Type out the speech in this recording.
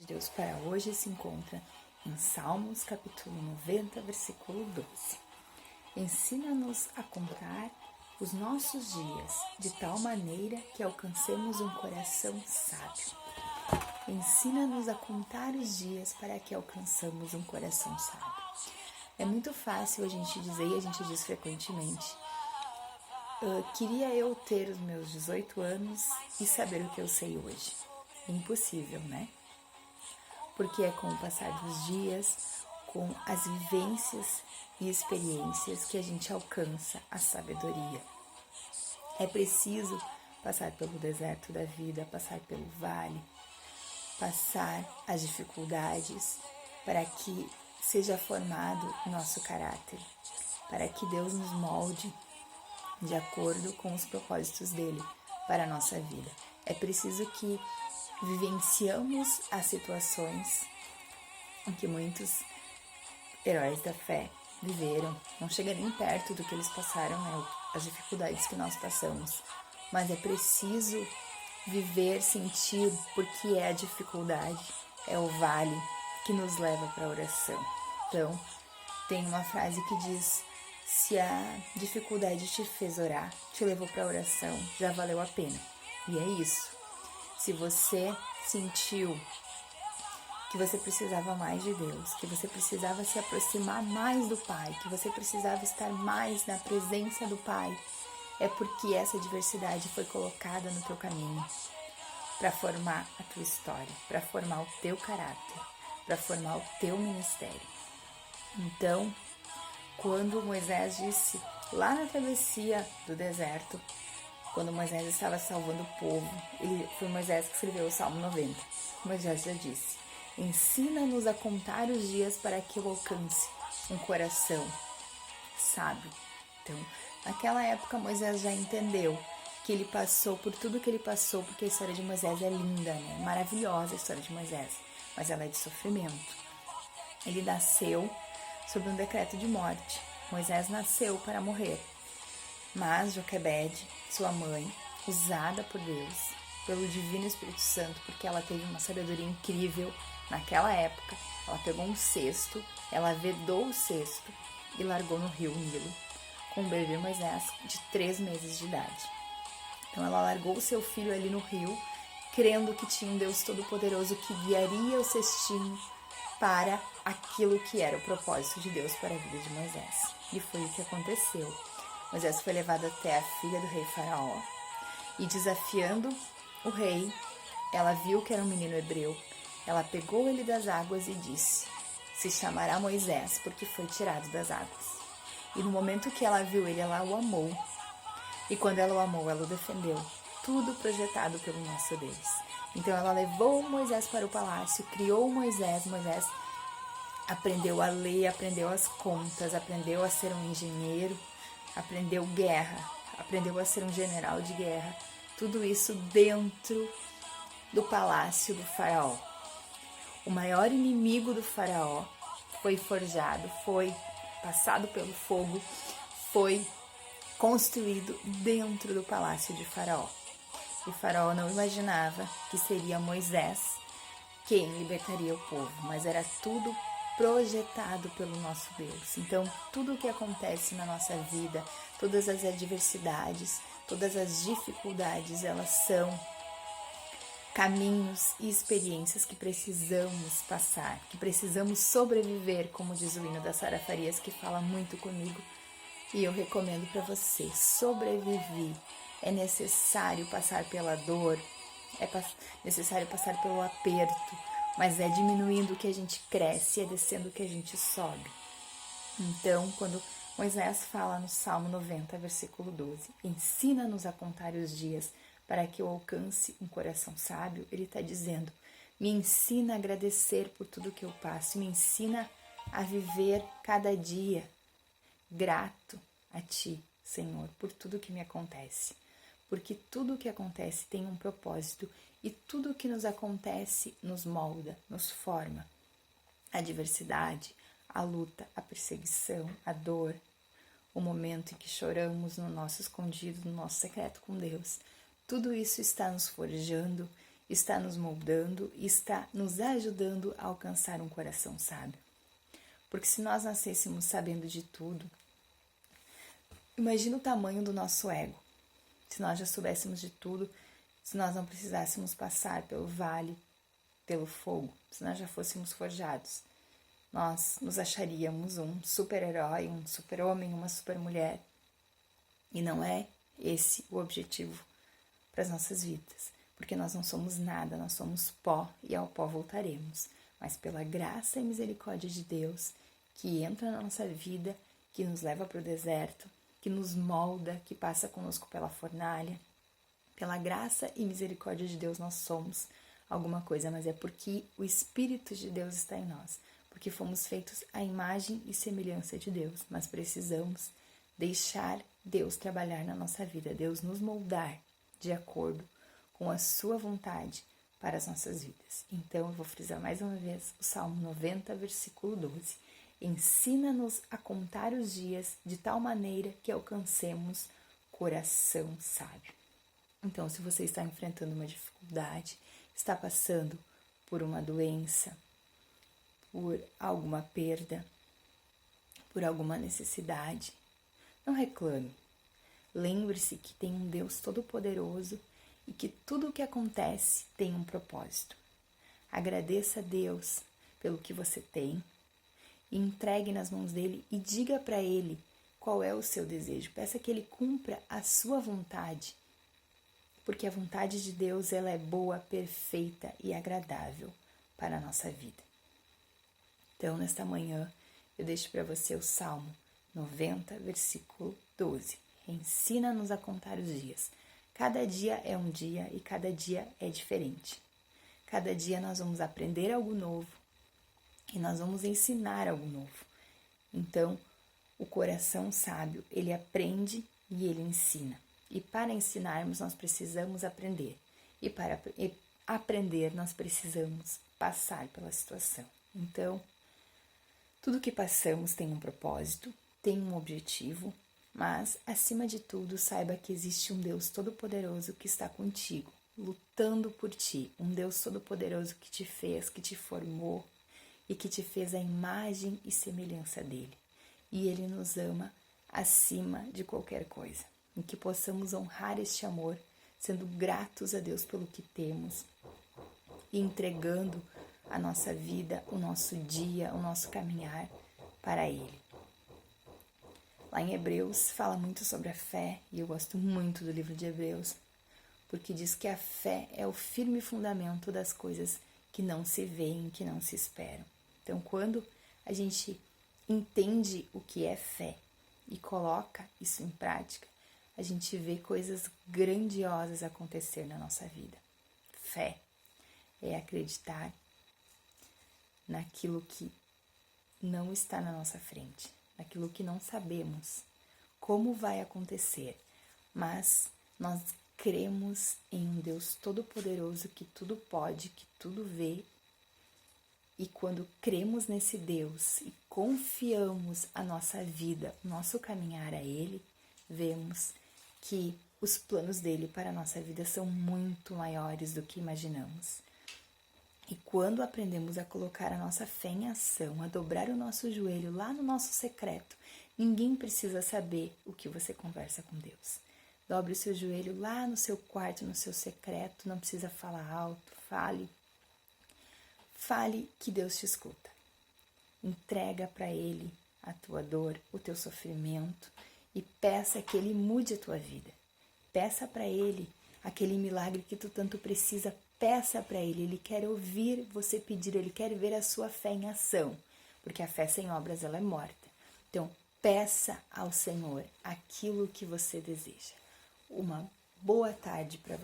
de Deus para hoje se encontra em Salmos, capítulo 90, versículo 12. Ensina-nos a contar os nossos dias de tal maneira que alcancemos um coração sábio. Ensina-nos a contar os dias para que alcançamos um coração sábio. É muito fácil a gente dizer, e a gente diz frequentemente, queria eu ter os meus 18 anos e saber o que eu sei hoje. Impossível, né? Porque é com o passar dos dias, com as vivências e experiências que a gente alcança a sabedoria. É preciso passar pelo deserto da vida, passar pelo vale, passar as dificuldades para que seja formado o nosso caráter, para que Deus nos molde de acordo com os propósitos dele para a nossa vida. É preciso que vivenciamos as situações em que muitos heróis da fé viveram, não chega nem perto do que eles passaram, né? As dificuldades que nós passamos, mas é preciso viver, sentir, porque é a dificuldade, é o vale que nos leva para a oração. Então, tem uma frase que diz: se a dificuldade te fez orar, te levou para a oração, já valeu a pena. E é isso. Se você sentiu que você precisava mais de Deus, que você precisava se aproximar mais do Pai, que você precisava estar mais na presença do Pai, é porque essa adversidade foi colocada no teu caminho para formar a tua história, para formar o teu caráter, para formar o teu ministério. Então, quando Moisés disse lá na travessia do deserto, quando Moisés estava salvando o povo, foi Moisés que escreveu o Salmo 90. Moisés já disse: ensina-nos a contar os dias para que eu alcance um coração sábio. Então, naquela época, Moisés já entendeu que ele passou por tudo que ele passou, porque a história de Moisés é linda, né? Maravilhosa a história de Moisés, mas ela é de sofrimento. Ele nasceu sob um decreto de morte. Moisés nasceu para morrer. Mas Joquebede, sua mãe, usada por Deus, pelo Divino Espírito Santo, porque ela teve uma sabedoria incrível naquela época, ela pegou um cesto, ela vedou o cesto e largou no rio Nilo com o bebê Moisés de 3 meses de idade. Então ela largou o seu filho ali no rio, crendo que tinha um Deus Todo-Poderoso que guiaria o cestinho para aquilo que era o propósito de Deus para a vida de Moisés. E foi o que aconteceu. Moisés foi levado até a filha do rei Faraó e, desafiando o rei, ela viu que era um menino hebreu. Ela pegou ele das águas e disse: se chamará Moisés, porque foi tirado das águas. E no momento que ela viu ele, ela o amou. E quando ela o amou, ela o defendeu. Tudo projetado pelo nosso Deus. Então ela levou Moisés para o palácio, criou Moisés. Moisés aprendeu a ler, aprendeu as contas, aprendeu a ser um engenheiro, aprendeu guerra, aprendeu a ser um general de guerra. Tudo isso dentro do palácio do faraó. O maior inimigo do faraó foi forjado, foi passado pelo fogo, foi construído dentro do palácio de Faraó. E Faraó não imaginava que seria Moisés quem libertaria o povo, mas era tudo projetado pelo nosso Deus. Então, tudo o que acontece na nossa vida, todas as adversidades, todas as dificuldades, elas são caminhos e experiências que precisamos passar, que precisamos sobreviver, como diz o hino da Sara Farias, que fala muito comigo. E eu recomendo para você: sobreviver. É necessário passar pela dor, é necessário passar pelo aperto, mas é diminuindo que a gente cresce, é descendo que a gente sobe. Então, quando Moisés fala no Salmo 90, versículo 12, ensina-nos a contar os dias para que eu alcance um coração sábio, ele está dizendo: me ensina a agradecer por tudo que eu passo, me ensina a viver cada dia grato a Ti, Senhor, por tudo que me acontece. Porque tudo o que acontece tem um propósito e tudo o que nos acontece nos molda, nos forma. A adversidade, a luta, a perseguição, a dor, o momento em que choramos no nosso escondido, no nosso secreto com Deus, tudo isso está nos forjando está nos moldando e está nos ajudando a alcançar um coração sábio. Porque se nós nascêssemos sabendo de tudo, imagina o tamanho do nosso ego. Se nós já soubéssemos de tudo, se nós não precisássemos passar pelo vale, pelo fogo, se nós já fôssemos forjados, nós nos acharíamos um super-herói, um super-homem, uma super-mulher. E não é esse o objetivo para as nossas vidas, porque nós não somos nada, nós somos pó e ao pó voltaremos. Mas pela graça e misericórdia de Deus, que entra na nossa vida, que nos leva para o deserto, que nos molda, que passa conosco pela fornalha, pela graça e misericórdia de Deus nós somos alguma coisa, mas é porque o Espírito de Deus está em nós, porque fomos feitos à imagem e semelhança de Deus, mas precisamos deixar Deus trabalhar na nossa vida, Deus nos moldar de acordo com a sua vontade para as nossas vidas. Então eu vou frisar mais uma vez o Salmo 90, versículo 12. Ensina-nos a contar os dias de tal maneira que alcancemos coração sábio. Então, se você está enfrentando uma dificuldade, está passando por uma doença, por alguma perda, por alguma necessidade, não reclame. Lembre-se que tem um Deus todo-poderoso e que tudo o que acontece tem um propósito. Agradeça a Deus pelo que você tem, e entregue nas mãos dele e diga para ele qual é o seu desejo. Peça que ele cumpra a sua vontade, porque a vontade de Deus ela é boa, perfeita e agradável para a nossa vida. Então, nesta manhã, eu deixo para você o Salmo 90, versículo 12. Ensina-nos a contar os dias. Cada dia é um dia e cada dia é diferente. Cada dia nós vamos aprender algo novo e nós vamos ensinar algo novo. Então, o coração sábio, ele aprende e ele ensina. E para ensinarmos, nós precisamos aprender. E para aprender, nós precisamos passar pela situação. Então, tudo que passamos tem um propósito, tem um objetivo, mas, acima de tudo, saiba que existe um Deus todo-poderoso que está contigo, lutando por ti. Um Deus todo-poderoso que te fez, que te formou e que te fez a imagem e semelhança dele. E ele nos ama acima de qualquer coisa. E que possamos honrar este amor, sendo gratos a Deus pelo que temos e entregando a nossa vida, o nosso dia, o nosso caminhar para ele. Lá em Hebreus fala muito sobre a fé, e eu gosto muito do livro de Hebreus, porque diz que a fé é o firme fundamento das coisas que não se veem, que não se esperam. Então, quando a gente entende o que é fé e coloca isso em prática, a gente vê coisas grandiosas acontecer na nossa vida. Fé é acreditar naquilo que não está na nossa frente, naquilo que não sabemos como vai acontecer, mas nós cremos em um Deus todo-poderoso que tudo pode, que tudo vê. E quando cremos nesse Deus e confiamos a nossa vida, o nosso caminhar a Ele, vemos que os planos dele para a nossa vida são muito maiores do que imaginamos. E quando aprendemos a colocar a nossa fé em ação, a dobrar o nosso joelho lá no nosso secreto, ninguém precisa saber o que você conversa com Deus. Dobre o seu joelho lá no seu quarto, no seu secreto, não precisa falar alto, fale que Deus te escuta. Entrega para Ele a tua dor, o teu sofrimento e peça que Ele mude a tua vida. Peça para Ele aquele milagre que tu tanto precisa. Peça para Ele. Ele quer ouvir você pedir, Ele quer ver a sua fé em ação, porque a fé sem obras ela é morta. Então, peça ao Senhor aquilo que você deseja. Uma boa tarde para você.